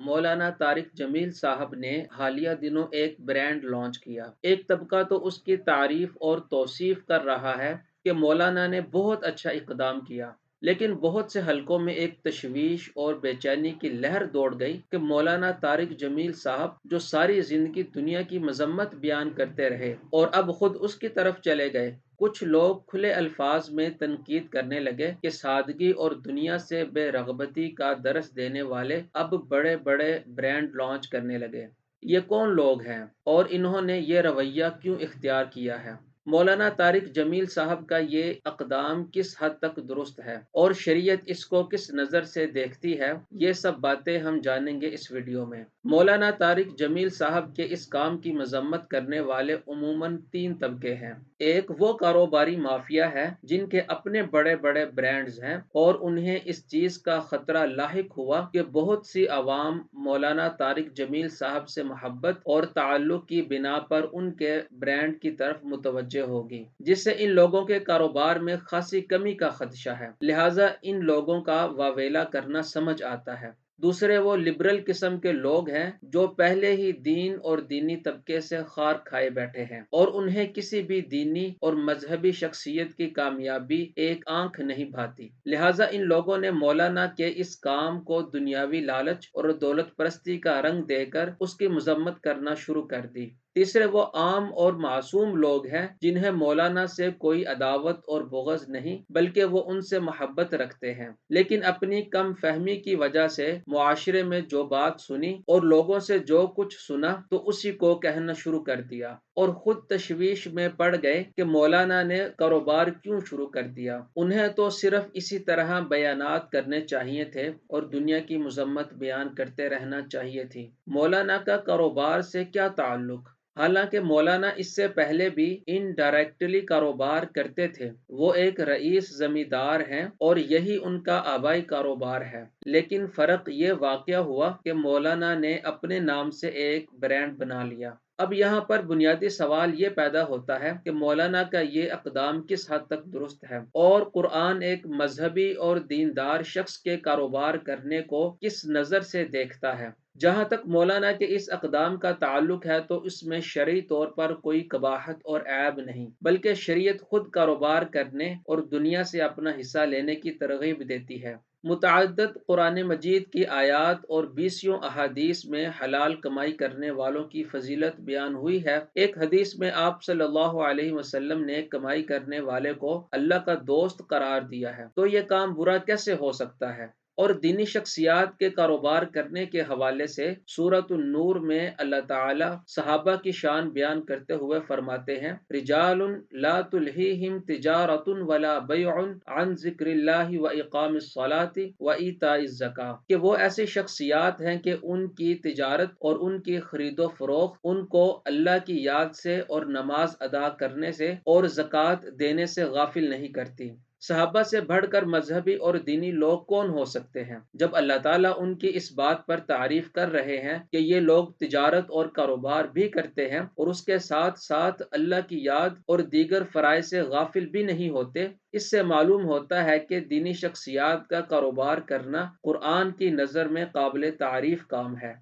مولانا طارق جمیل صاحب نے حالیہ دنوں ایک برانڈ لانچ کیا۔ ایک طبقہ تو اس کی تعریف اور توصیف کر رہا ہے کہ مولانا نے بہت اچھا اقدام کیا، لیکن بہت سے حلقوں میں ایک تشویش اور بے چینی کی لہر دوڑ گئی کہ مولانا طارق جمیل صاحب جو ساری زندگی دنیا کی مذمت بیان کرتے رہے اور اب خود اس کی طرف چلے گئے، کچھ لوگ کھلے الفاظ میں تنقید کرنے لگے کہ سادگی اور دنیا سے بے رغبتی کا درس دینے والے اب بڑے بڑے برانڈ لانچ کرنے لگے۔ یہ کون لوگ ہیں اور انہوں نے یہ رویہ کیوں اختیار کیا ہے؟ مولانا طارق جمیل صاحب کا یہ اقدام کس حد تک درست ہے اور شریعت اس کو کس نظر سے دیکھتی ہے، یہ سب باتیں ہم جانیں گے اس ویڈیو میں۔ مولانا طارق جمیل صاحب کے اس کام کی مذمت کرنے والے عموماً تین طبقے ہیں۔ ایک وہ کاروباری مافیا ہے جن کے اپنے بڑے بڑے برانڈز ہیں اور انہیں اس چیز کا خطرہ لاحق ہوا کہ بہت سی عوام مولانا طارق جمیل صاحب سے محبت اور تعلق کی بنا پر ان کے برانڈ کی طرف متوجہ ہوگی، جس سے ان لوگوں کے کاروبار میں خاصی کمی کا خدشہ ہے، لہٰذا ان لوگوں کا واویلا کرنا سمجھ آتا ہے۔ دوسرے وہ لبرل قسم کے لوگ ہیں جو پہلے ہی دین اور دینی طبقے سے خار کھائے بیٹھے ہیں اور انہیں کسی بھی دینی اور مذہبی شخصیت کی کامیابی ایک آنکھ نہیں بھاتی، لہٰذا ان لوگوں نے مولانا کے اس کام کو دنیاوی لالچ اور دولت پرستی کا رنگ دے کر اس کی مذمت کرنا شروع کر دی۔ تیسرے وہ عام اور معصوم لوگ ہیں جنہیں مولانا سے کوئی عداوت اور بغض نہیں بلکہ وہ ان سے محبت رکھتے ہیں، لیکن اپنی کم فہمی کی وجہ سے معاشرے میں جو بات سنی اور لوگوں سے جو کچھ سنا تو اسی کو کہنا شروع کر دیا اور خود تشویش میں پڑ گئے کہ مولانا نے کاروبار کیوں شروع کر دیا۔ انہیں تو صرف اسی طرح بیانات کرنے چاہیے تھے اور دنیا کی مذمت بیان کرتے رہنا چاہیے تھی۔ مولانا کا کاروبار سے کیا تعلق؟ حالانکہ مولانا اس سے پہلے بھی انڈائریکٹلی کاروبار کرتے تھے، وہ ایک رئیس زمیندار ہیں اور یہی ان کا آبائی کاروبار ہے، لیکن فرق یہ واقع ہوا کہ مولانا نے اپنے نام سے ایک برانڈ بنا لیا۔ اب یہاں پر بنیادی سوال یہ پیدا ہوتا ہے کہ مولانا کا یہ اقدام کس حد تک درست ہے اور قرآن ایک مذہبی اور دیندار شخص کے کاروبار کرنے کو کس نظر سے دیکھتا ہے۔ جہاں تک مولانا کے اس اقدام کا تعلق ہے تو اس میں شرعی طور پر کوئی قباحت اور عیب نہیں، بلکہ شریعت خود کاروبار کرنے اور دنیا سے اپنا حصہ لینے کی ترغیب دیتی ہے۔ متعدد قرآن مجید کی آیات اور بیسیوں احادیث میں حلال کمائی کرنے والوں کی فضیلت بیان ہوئی ہے۔ ایک حدیث میں آپ صلی اللہ علیہ وسلم نے کمائی کرنے والے کو اللہ کا دوست قرار دیا ہے، تو یہ کام برا کیسے ہو سکتا ہے؟ اور دینی شخصیات کے کاروبار کرنے کے حوالے سے سورۃ النور میں اللہ تعالی صحابہ کی شان بیان کرتے ہوئے فرماتے ہیں، رجال لا تلہیہم تجارۃ ولا بیع عن ذکر اللہ واقام الصلاۃ وایتاء الزکاۃ، کہ وہ ایسی شخصیات ہیں کہ ان کی تجارت اور ان کی خرید و فروخت ان کو اللہ کی یاد سے اور نماز ادا کرنے سے اور زکوٰۃ دینے سے غافل نہیں کرتی۔ صحابہ سے بڑھ کر مذہبی اور دینی لوگ کون ہو سکتے ہیں جب اللہ تعالیٰ ان کی اس بات پر تعریف کر رہے ہیں کہ یہ لوگ تجارت اور کاروبار بھی کرتے ہیں اور اس کے ساتھ ساتھ اللہ کی یاد اور دیگر فرائض سے غافل بھی نہیں ہوتے۔ اس سے معلوم ہوتا ہے کہ دینی شخصیات کا کاروبار کرنا قرآن کی نظر میں قابل تعریف کام ہے۔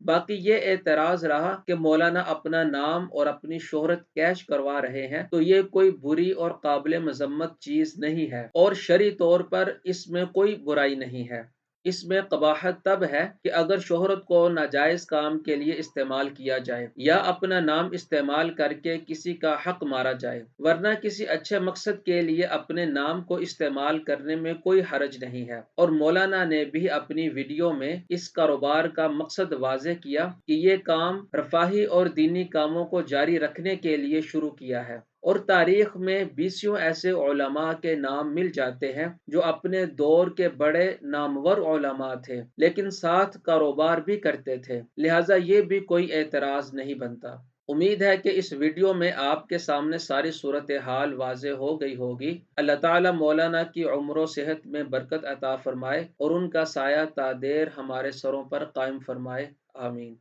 باقی یہ اعتراض رہا کہ مولانا اپنا نام اور اپنی شہرت کیش کروا رہے ہیں تو یہ کوئی بری اور قابل مذمت چیز نہیں ہے اور شرعی طور پر اس میں کوئی برائی نہیں ہے۔ اس میں قباحت تب ہے کہ اگر شہرت کو ناجائز کام کے لیے استعمال کیا جائے یا اپنا نام استعمال کر کے کسی کا حق مارا جائے، ورنہ کسی اچھے مقصد کے لیے اپنے نام کو استعمال کرنے میں کوئی حرج نہیں ہے۔ اور مولانا نے بھی اپنی ویڈیو میں اس کاروبار کا مقصد واضح کیا کہ یہ کام رفاہی اور دینی کاموں کو جاری رکھنے کے لیے شروع کیا ہے، اور تاریخ میں بیسیوں ایسے علماء کے نام مل جاتے ہیں جو اپنے دور کے بڑے نامور علماء تھے لیکن ساتھ کاروبار بھی کرتے تھے، لہٰذا یہ بھی کوئی اعتراض نہیں بنتا۔ امید ہے کہ اس ویڈیو میں آپ کے سامنے ساری صورتحال واضح ہو گئی ہوگی۔ اللہ تعالیٰ مولانا کی عمر و صحت میں برکت عطا فرمائے اور ان کا سایہ تا دیر ہمارے سروں پر قائم فرمائے، آمین۔